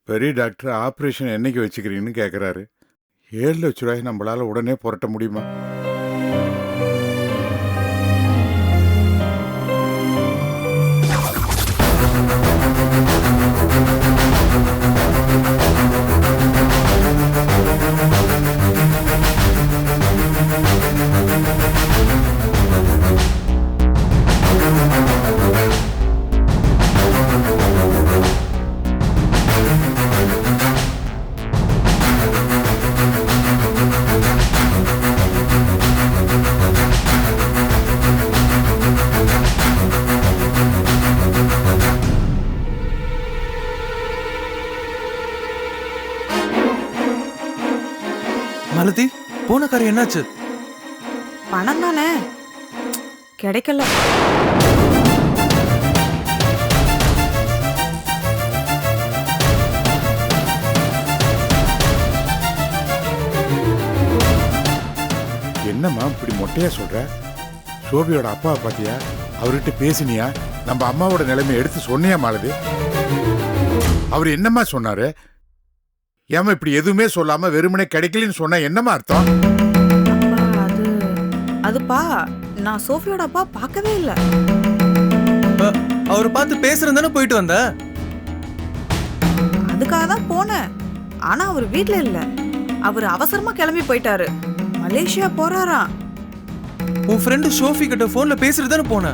பெரிய doctor operation என்னைக்கு வச்சுக்கிறீங்கன்னு கேட்குறாரு. 7,00,000 நம்மளால உடனே புரட்ட முடியுமா? மாலதி, போன காரியம் என்னாச்சு? பணம் தானே கிடைக்கல. என்னம்மா இப்படி மொட்டையா சொல்ற? சோபியோட அப்பாவை பாத்தியா? அவர்கிட்ட பேசினியா? நம்ம அம்மாவோட நிலைமை எடுத்து சொன்னியா மாலதி? அவர் என்னம்மா சொன்னாரு? ஏமா இப்படி எதுவுமே சொல்லாம வெறுமனே கிடைக்கலன்னு சொன்னா என்னம்மா அர்த்தம்? அதுப்பா நான் சோஃபியோட அப்பா பார்க்கவே இல்லை. அவரை பார்த்து பேசுறதானே போயிட்டு வந்த? அதுக்காக தான் போனேன். ஆனா அவர் வீட்ல இல்ல. அவர் அவசரமா கிளம்பி போயிட்டாரு. மலேசியா போறாராம். உன் ஃப்ரெண்டு ஷோஃபி கிட்ட போன்ல பேசுறதானே போன?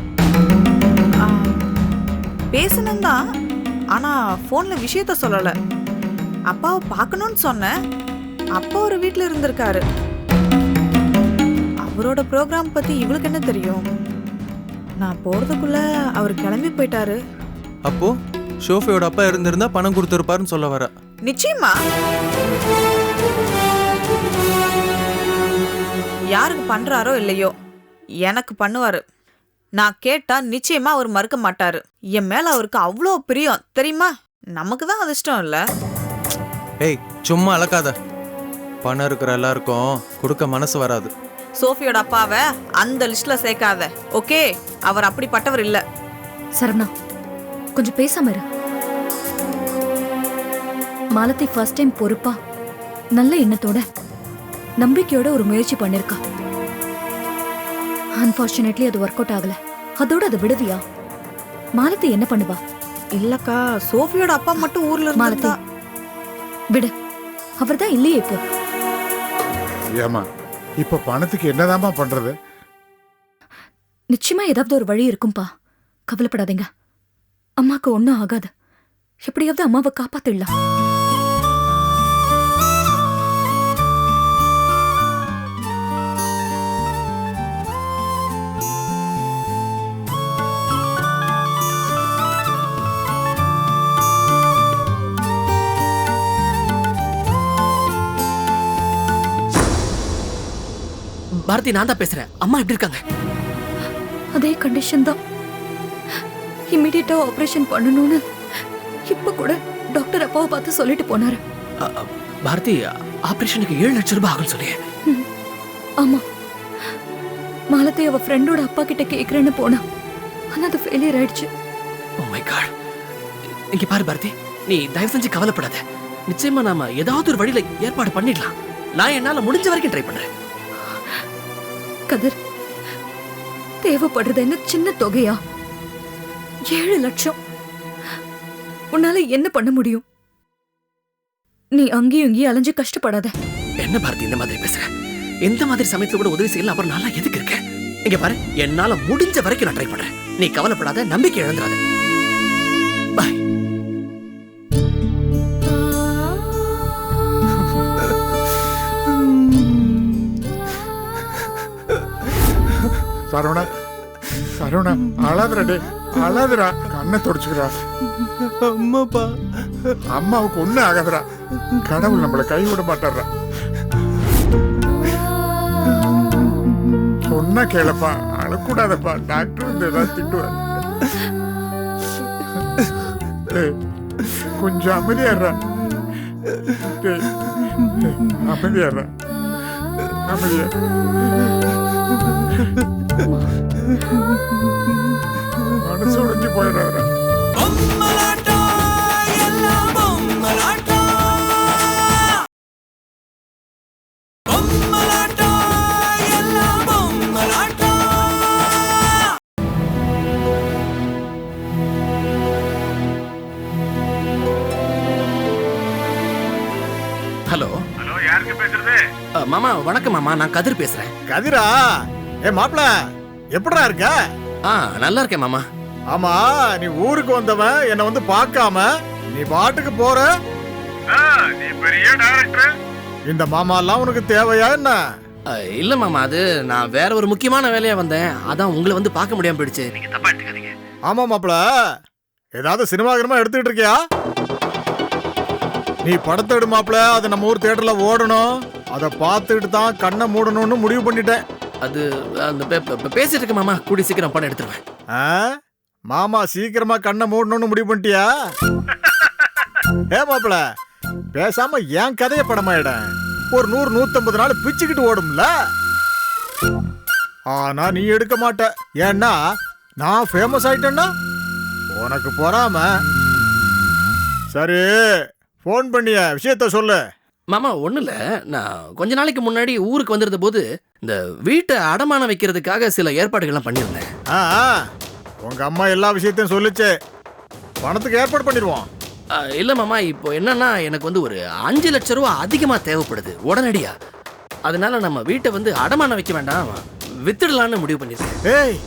பேசணும் தான், ஆனா போன்ல விஷயத்த சொல்லல. அப்பாவை பார்க்கணும்னு சொன்னேன். அப்பா ஒரு வீட்ல இருந்திருக்காரு. அவரோட ப்ரோக்ராம் பத்தி இவளுக்கு என்ன தெரியும்? நான் போறதுக்குள்ள அவர் கிளம்பி போயிட்டாரு. அப்போ ஷோஃபியோட அப்பா இருந்திருந்தா பணம் கொடுத்திருப்பாருன்னு சொல்ல வர? நிச்சயமா. யாருக்கு பண்றாரோ இல்லையோ, எனக்கு பண்ணுவாரு. நான் கேட்டா நிச்சயமா அவர் மறுக்க மாட்டாரு. என் மேல அவருக்கு அவ்வளோ பிரியம் தெரியுமா? நமக்கு தான் அது இஷ்டம் இல்ல. ஏய், சும்மா அலக்காத. பணம் இருக்கிற எல்லாருக்கும் கொடுக்க மனசு வராது. சோஃபியோட அப்பாவை அந்த லிஸ்ட்ல சேர்க்காத, ஓகே? அவர் அப்படிப்பட்டவர் இல்ல. சரவணா, கொஞ்சம் பேசாம இரு. மாலதி ஃபர்ஸ்ட் டைம் பொறுப்பா நல்ல எண்ணத்தோட நம்பிக்கையோட ஒரு முயற்சி பண்ணிருக்கா. அன்பார்ச்சுனேட்லி அது ஒர்க் அவுட் ஆகல. அதோட அதை விடுவியா? மாலதி என்ன பண்ணுவா? இல்லக்கா, சோஃபியோட அப்பா மட்டும் ஊர்ல மாலதி இருந்தா விடு. அவர்தான் இல்லையே இப்போ. ஏமா இப்ப பணத்துக்கு என்னதாமா பண்றது? நிச்சயமா ஏதாவது ஒரு வழி இருக்கும்பா. கவலைப்படாதீங்க. அம்மாக்கு ஒண்ணும் ஆகாது. எப்படியாவது அம்மாவை காப்பாத்திடலாம். பாரதி, நான் தான் பேசுறேன். அம்மா எப்படி இருக்காங்க? அதே கண்டிஷன் தான். இம்மிடியட்டா ஆபரேஷன் பண்ணணும்னு இப்ப கூட டாக்டர் அப்பாவை பார்த்து சொல்லிட்டு போனாரு. பாரதி, ஆபரேஷனுக்கு 7,00,000 ரூபாய் ஆகும் சொல்லியே. ஆமா, மாலதி அவ ஃப்ரெண்டோட அப்பா கிட்ட கேக்குறேன்னு போனா. ஆனா அது ஃபெயிலியர் ஆயிடுச்சு. Oh my God. இங்க பாரு பாரதி, நீ தயவு செஞ்சு கவலைப்படாத. நிச்சயமா நாம ஏதாவது ஒரு வழியில ஏற்பாடு பண்ணிடலாம். நான் என்னால முடிஞ்ச வரைக்கும் ட்ரை பண்றேன். கதிர், தேவைப்படுறது என்ன சின்ன தொகையா? 7,00,000. உன்னால என்ன பண்ண முடியும்? நீ அங்கேயும் இங்கேயும் அலைஞ்சு கஷ்டப்படாத. என்ன பாரதி இந்த மாதிரி பேசுற? எந்த மாதிரி சமயத்துல கூட உதவி செய்யல. அப்புறம் நல்லா எதுக்கு இருக்க? இங்க பாரு, என்னால முடிஞ்ச வரைக்கும் நான் ட்ரை பண்றேன். நீ கவலைப்படாத, நம்பிக்கை இழந்துடாத. பை. சரவணா, சரவணா அழாதுடா. டே அழாதுடா. கண்ணை தொடச்சுக்கிறா. அம்மாப்பா, அம்மாவுக்கு ஒண்ணு ஆகாதுடா. கடவுள் நம்மளை கைவிட மாட்டாரா. சொன்னா கேளப்பா, அழக்கூடாதப்பா. டாக்டர் வந்து ஏதாவது திட்டுவார். கொஞ்சம் அமைதியாடுறா. அமைதியாடுறா. அமைதியா. மனசு உடைஞ்சு போயிடுறா. ஹலோ ஹலோ, யாருக்கு பேசுறது? மாமா வணக்கம் மாமா, நான் கதிர் பேசுறேன். கதிரா? ஏ மாப்ள, எப்படிடா இருக்க? நல்லா இருக்கேன் மாமா. ஆமா, நீ ஊருக்கு வந்தவன் என்ன வந்து பார்க்காம நீ பாட்டுக்கு போற. நீ பெரிய டைரக்டர். இந்த மாமா எல்லாம் உனக்கு தேவையா என்ன? இல்ல மாமா, அது நான் வேற ஒரு முக்கியமான வேலையா வந்தேன், அதான் உங்களை வந்து பார்க்க முடியாம போயிடுச்சு. நீங்க தப்பா எடுத்துக்காதீங்க. ஆமா மாப்ள, ஏதாவது சினிமா கிரமா எடுத்துக்கிட்டு இருக்கியா? நீ படத்தை எடு மாப்ள, அது நம்ம ஊர் தியேட்டர்ல ஓடணும். அதை பார்த்துட்டு தான் கண்ணை மூடணும்னு முடிவு பண்ணிட்டேன். அது அந்த பேசிட்டு இருக்க மாமா, கூடி சீக்கிரம் படம் எடுத்துருவேன். மாமா சீக்கிரமா கண்ணை மூடணும்னு முடிவு பண்ணிட்டியா? ஏ மாப்ள, பேசாம என் கதைய படமாயிட ஒரு 100-150 நாள் பிச்சுக்கிட்டு ஓடும்ல. ஆனா நீ எடுக்க மாட்ட, ஏன்னா நான் ஃபேமஸ் ஆயிட்டேன்னா உனக்கு பொறாம. சரி, போன் பண்ணிய விஷயத்த சொல்லு. மாமா ஒண்ணு இல்ல, நான் கொஞ்ச நாளைக்கு முன்னாடி ஊருக்கு வந்திருந்த போது இந்த வீட்டை அடமானம் வைக்கிறதுக்காக சில ஏற்பாடுகள்லாம் பண்ணியிருந்தேன். உங்க அம்மா எல்லா விஷயத்தையும் சொல்லுச்சு, பணத்துக்கு ஏற்பாடு பண்ணிடுவோம். இல்ல மாமா, இப்போ என்னன்னா எனக்கு வந்து ஒரு 5 லட்சம் ரூபா அதிகமா தேவைப்படுது உடனடியா. அதனால நம்ம வீட்டை வந்து அடமானம் வைக்க வேண்டாம், வித்துடலான்னு முடிவு பண்ணிருக்கேன். ஏய்,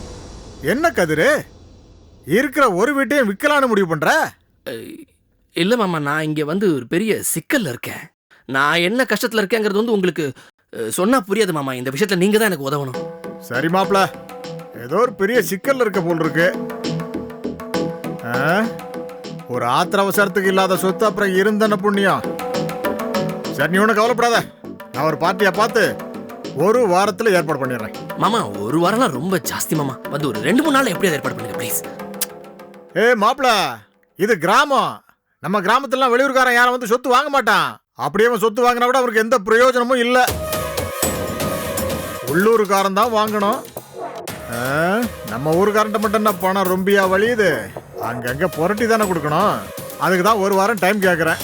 என்ன கதிரு, இருக்கிற ஒரு வீட்டையும் விற்கலான்னு முடிவு பண்ற? இல்ல மாமா, நான் இங்க வந்து ஒரு பெரிய சிக்கல்ல இருக்கேன். நான் என்ன கஷ்டத்துல இருக்கேங்கிறது வந்து உங்களுக்கு சொன்னா புரியாது மாமா. இந்த விஷயத்துல நீங்க தான் எனக்கு உதவணும். சரி மாப்ள, ஏதோ ஒரு பெரிய சிக்கல் இருக்க போல் இருக்கு. ஒரு ஆத்திர அவசரத்துக்கு இல்லாத சொத்து அப்புறம் இருந்தன புண்ணியம். சரி, நீ ஒன்றும் கவலைப்படாத, நான் ஒரு பார்ட்டியை பார்த்து ஒரு வாரத்தில் ஏற்பாடு பண்ணிடுறேன். மாமா ஒரு வாரம்லாம் ரொம்ப ஜாஸ்தி மாமா, வந்து ஒரு 2-3 நாள் எப்படியாவது ஏற்பாடு பண்ணுங்க ப்ளீஸ். மாப்ள, இது கிராமம். நம்ம கிராமத்துலாம் வெளியூர்காரன் யாரும் வந்து சொத்து வாங்க மாட்டான். அப்படியே அவன் சொத்து வாங்கினா கூட அவருக்கு எந்த பிரயோஜனமும் இல்லை. உள்ளூர்காரன் தான் வாங்கணும். நம்ம ஊருக்காரன்ட்ட மட்டும் என்ன பணம் ரொம்பியா வழியுது, அங்கங்க புரட்டி தானே கொடுக்கணும். அதுக்கு தான் ஒரு வாரம் டைம் கேட்குறேன்.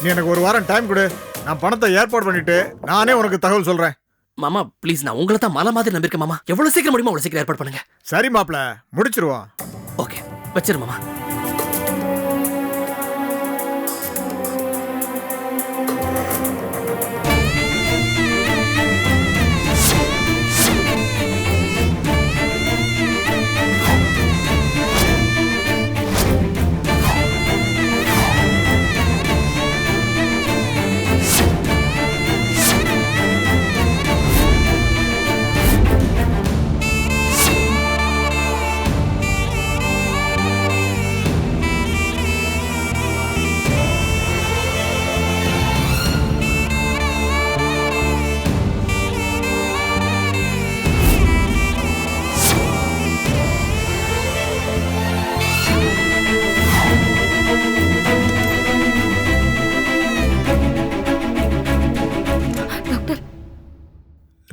நீ எனக்கு ஒரு வாரம் டைம் கொடு, நான் பணத்தை ஏற்பாடு பண்ணிட்டு நானே உனக்கு தகவல் சொல்றேன். மாமா ப்ளீஸ், நான் உங்களை தான் மலை மாதிரி நம்பியிருக்கேன் மாமா. எவ்வளவு சீக்கிரம் முடியுமோ அவ்வளவு சீக்கிரம் ஏற்பாடு பண்ணுங்க. சரி மாப்ள, முடிச்சிருவோம். ஓகே, வச்சிரு மாமா.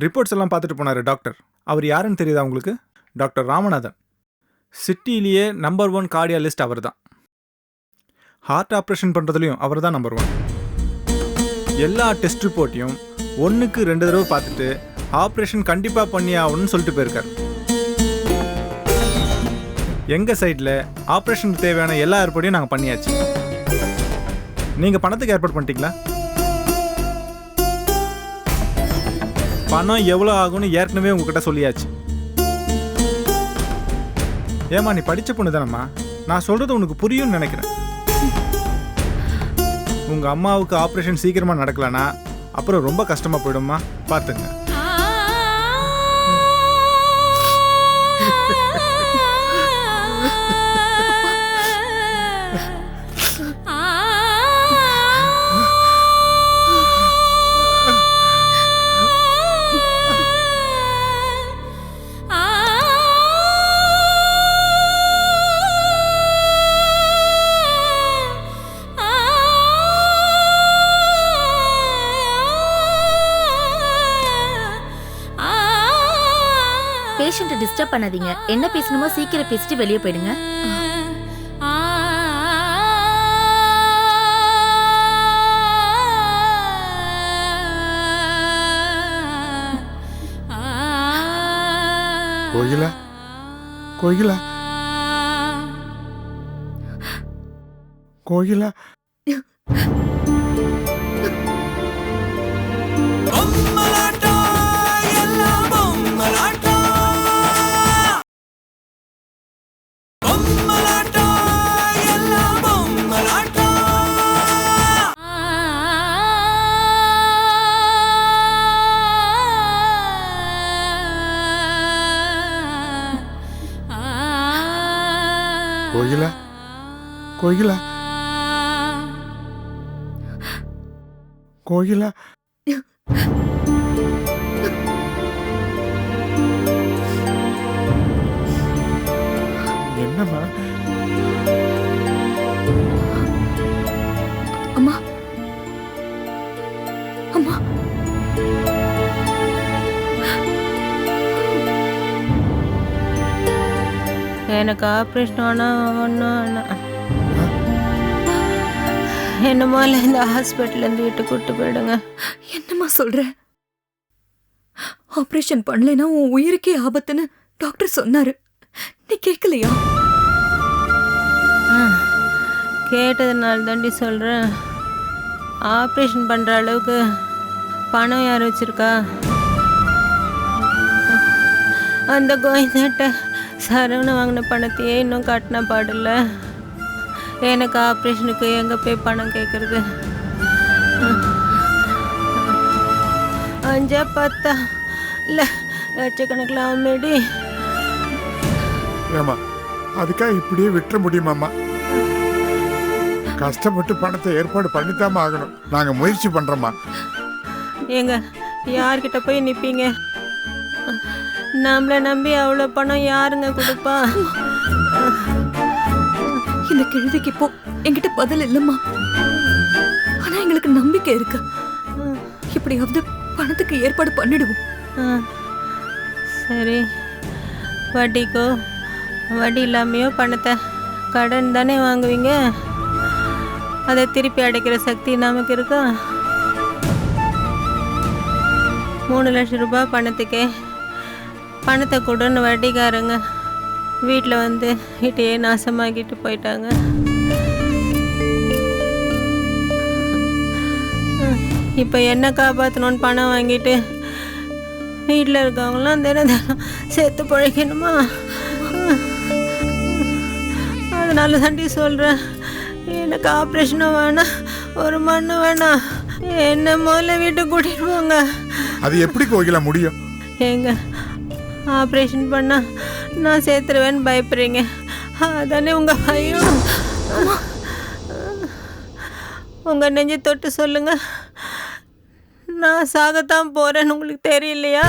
ரிப்போர்ட்ஸ் எல்லாம் பார்த்துட்டு போனார் டாக்டர். அவர் யாருன்னு தெரியுதா உங்களுக்கு? டாக்டர் ராமநாதன். சிட்டிலேயே நம்பர் 1 கார்டியாலிஸ்ட் அவர் தான். ஹார்ட் ஆப்ரேஷன் பண்ணுறதுலையும் அவர் தான் நம்பர் 1. எல்லா டெஸ்ட் ரிப்போர்ட்டையும் 1க்கு 2 தடவை பார்த்துட்டு ஆப்ரேஷன் கண்டிப்பாக பண்ணி ஆகணும்னு சொல்லிட்டு போயிருக்கார். எங்கள் சைடில் ஆப்ரேஷனுக்கு தேவையான எல்லா ஏற்பாடையும் நாங்கள் பண்ணியாச்சு. நீங்கள் பணத்துக்கு ஏற்பாடு பண்ணிட்டீங்களா? பணம் எவ்வளோ ஆகும்னு ஏற்கனவே உங்ககிட்ட சொல்லியாச்சு. ஏமா, நீ படித்த பொண்ணு தானம்மா, நான் சொல்கிறது உனக்கு புரியும்னு நினைக்கிறேன். உங்கள் அம்மாவுக்கு ஆப்ரேஷன் சீக்கிரமாக நடக்கலனா அப்புறம் ரொம்ப கஷ்டமாக போயிடும்மா, பார்த்துங்க. பேஷண்ட்டை டிஸ்டர்ப் பண்ணாதீங்க. என்ன பேசணுமோ சீக்கிரம் பேசிட்டு வெளியே போயிடுங்க. கோகிலா, கோகிலா, கோகிலா. கோகிலா கோகிலா கோகிலா என்னம்மா? அம்மா அம்மா எனக்கு ஆப்ரேஷன் ஆனால் ஒன்றும் என்ன முதல்ல இந்த ஹாஸ்பிட்டல்லேருந்து வீட்டுக்கு கூப்பிட்டு போயிடுங்க. என்னம்மா சொல்ற? ஆபரேஷன் பண்ணலைன்னா உன் உயிருக்கே ஆபத்துன்னு டாக்டர் சொன்னாரு. நீ கேட்கலையா? கேட்டதுனால தாண்டி சொல்கிறேன். ஆப்ரேஷன் பண்ணுற அளவுக்கு பணம் யார் வச்சுருக்கா? அந்த கோயந்தாட்ட சரவணன் வாங்கின பணத்தையே இன்னும் கட்டின பாடில்ல. எனக்கு ஆப்ரேஷனுக்கு எங்கே போய் பணம் கேட்குறது? 5 10 இல்லை லட்சக்கணக்கில் ஆமேடி. ஏமா அதுக்காக இப்படியே விட்டுற முடியுமாம்மா? கஷ்டப்பட்டு பணத்தை ஏற்பாடு பண்ணித்தாம ஆகணும். நாங்க முயற்சி பண்றோம்மா. ஏங்க யார்கிட்ட போய் நிற்பீங்க? நம்மளை நம்பி அவ்வளோ பணம் யாருங்க கொடுப்பா? இந்த கேள்விக்கு இப்போ என்கிட்ட பதில் இல்லம்மா. ஆனா எங்களுக்கு நம்பிக்கை இருக்கு. எப்படியாவது பணத்துக்கு ஏற்பாடு பண்ணிடுவோம். சரி, வட்டிக்கோ வட்டி இல்லாமையோ பணத்தை கடன் தானே வாங்குவீங்க. அதை திருப்பி அடைக்கிற சக்தி நமக்கு இருக்கா? 3 லட்சம் ரூபாய் பணத்துக்கே பணத்தை கொடுன்னு வட்டிக்காரங்க வீட்டில் வந்து வீட்டையே நாசமாக்கிட்டு போயிட்டாங்க. இப்போ என்ன காப்பாற்றணும்னு பணம் வாங்கிட்டு வீட்டில் இருக்கவங்களாம் தினம் சேர்த்து பிழைக்கணுமா? அதனால தாண்டி சொல்கிறேன், எனக்கு ஆப்ரேஷனும் வேணாம், ஒரு மண்ணு வேணாம். என்ன முதல்ல வீட்டுக்கு கூட்டிட்டு போங்க. அது எப்படி கோகிலா முடியும்? ஏங்க ஆப்ரேஷன் பண்ணா நான் சேர்த்துருவேன்னு பயப்படுறீங்க, அதானே உங்கள் பயம்? உங்கள் நெஞ்சு தொட்டு சொல்லுங்க, நான் சாகத்தான் போகிறேன்னு உங்களுக்கு தெரியலையா?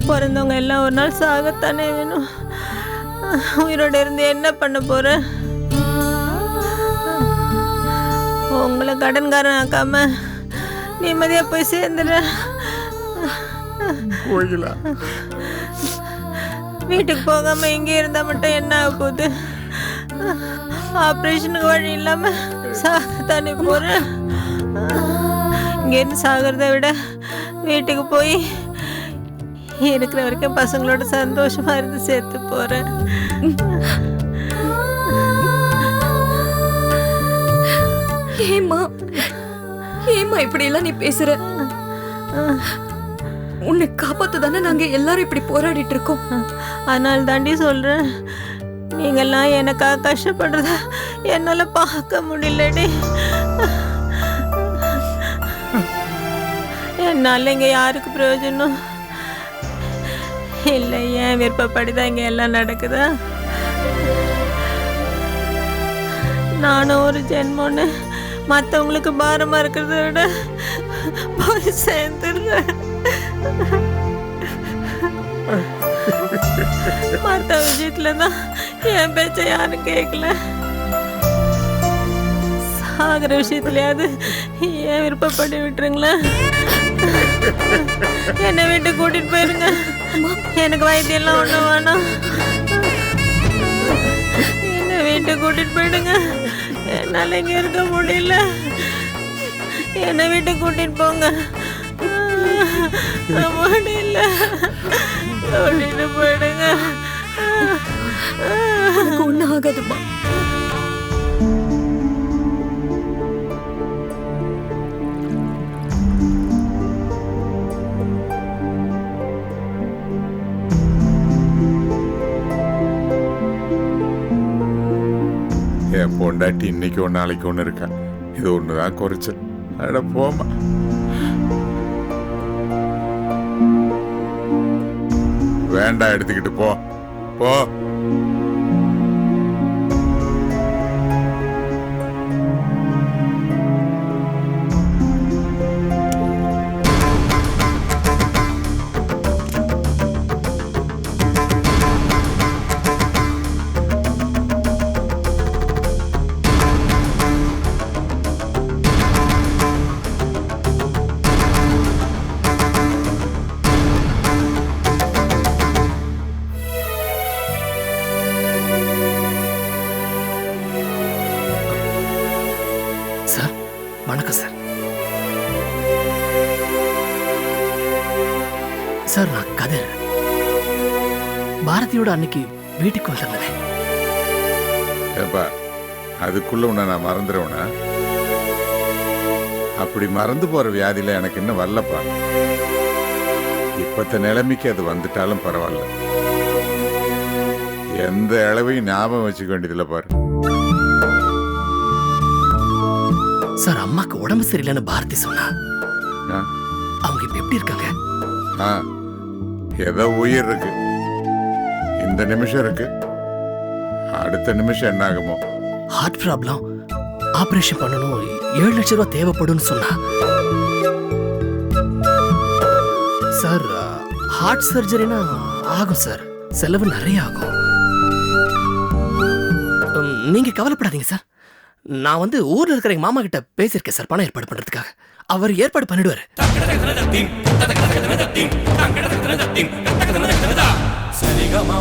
பிறந்தவங்க எல்லாம் ஒரு நாள் சாகத்தானே வேணும். உயிரோடு இருந்து என்ன பண்ண போகிறேன்? உங்களை கடன்காரன் ஆக்காம நிம்மதியாக போய் சேர்ந்துடுறேன். வீட்டுக்கு போகாம இங்கே இருந்தால் மட்டும் என்ன ஆக போகுது? ஆப்ரேஷனுக்கு வழி இல்லாமல் சாகத்தானே போகிறேன். இங்கேருந்து சாகிறத விட வீட்டுக்கு போய் இருக்கிற வரைக்கும் பசங்களோட சந்தோஷமா இருந்து சேர்த்து போகிறேன். ஏம்மா ஏம்மா இப்படி எல்லாம் நீ பேசுற? உன்னை காப்பாத்த தானே நாங்க எல்லாரும் இப்படி போராடிட்டு இருக்கோம். அதனால தாண்டி சொல்றேன், நீங்கெல்லாம் எனக்காக கஷ்டப்படுறத என்னால பார்க்க முடியலடி. என்னால இங்க யாருக்கு பிரயோஜனம் இல்லை. ஏன் விருப்பப்படிதான் இங்க எல்லாம் நடக்குதா? நானும் ஒரு ஜென்மோன்னு மற்றவங்களுக்கு பாரமா இருக்கிறத விட போய் சேர்ந்துடுறேன். மற்ற விஷயத்துல தான் என் பேச்ச யாரும் கேட்கல. சாகிற விஷயத்துலயாவது ஏன் விருப்பப்படி விட்டுருங்களேன். என்னை வீட்டு கூட்டிட்டு போயிருங்க. எனக்கு வைத்தியெல்லாம் ஒன்றும் வேணாம். என்னை வீட்டு கூட்டிட்டு போயிடுங்க. என்னால் இங்கே இருக்க முடியல. என்னை வீட்டு கூட்டிட்டு போங்க. முடியல, கூட்டிட்டு போயிடுங்க. ஒன்றும் ஆகாதுமா. என் பொண்டாட்டி இன்னைக்கு ஒன்று நாளைக்கு ஒன்று இருக்கா. இது ஒண்ணுதான் குறைச்சல். அட போமா. வேண்டாம், எடுத்துக்கிட்டு போ போ. சார் வணக்கம் சார். சார் நான் கதிர். பாரதியோட அன்னைக்கு வீட்டுக்கு வந்திருந்தேன். ஏப்பா, அதுக்குள்ள உன்னை நான் மறந்துடுவேனா? அப்படி மறந்து போற வியாதியில எனக்கு இன்னும் வரலப்பா. இப்பத்த நிலைமைக்கு அது வந்துட்டாலும் பரவாயில்ல. எந்த அளவையும் ஞாபகம் வச்சுக்க வேண்டியதில்லை பாரு. சார் அம்மாக்கு உடம்பு சரியில்லைன்னு பாரதி சொன்னா. ஆ? அவங்க இப்ப எப்படி இருக்காங்க? ஆ, ஏதோ உயிர் இருக்கு. இந்த நிமிஷம் இருக்கு, அடுத்த நிமிஷம் என்ன ஆகுமோ. ஹார்ட் ப்ராப்ளம், ஆபரேஷன் பண்ணணும், 7 லட்சம் ரூபாய் தேவைப்படும்னு சொன்னா. சார் ஹார்ட் சர்ஜரினா ஆகும் சார், செலவு நிறைய ஆகும். நீங்க கவலைப்படாதீங்க சார். நான் வந்து ஊர்ல இருக்கிற எங்க மாமா கிட்ட பேசியிருக்கேன் சார், பணம் ஏற்பாடு பண்றதுக்காக. அவர் ஏற்பாடு பண்ணிடுவாரு. சரிகமா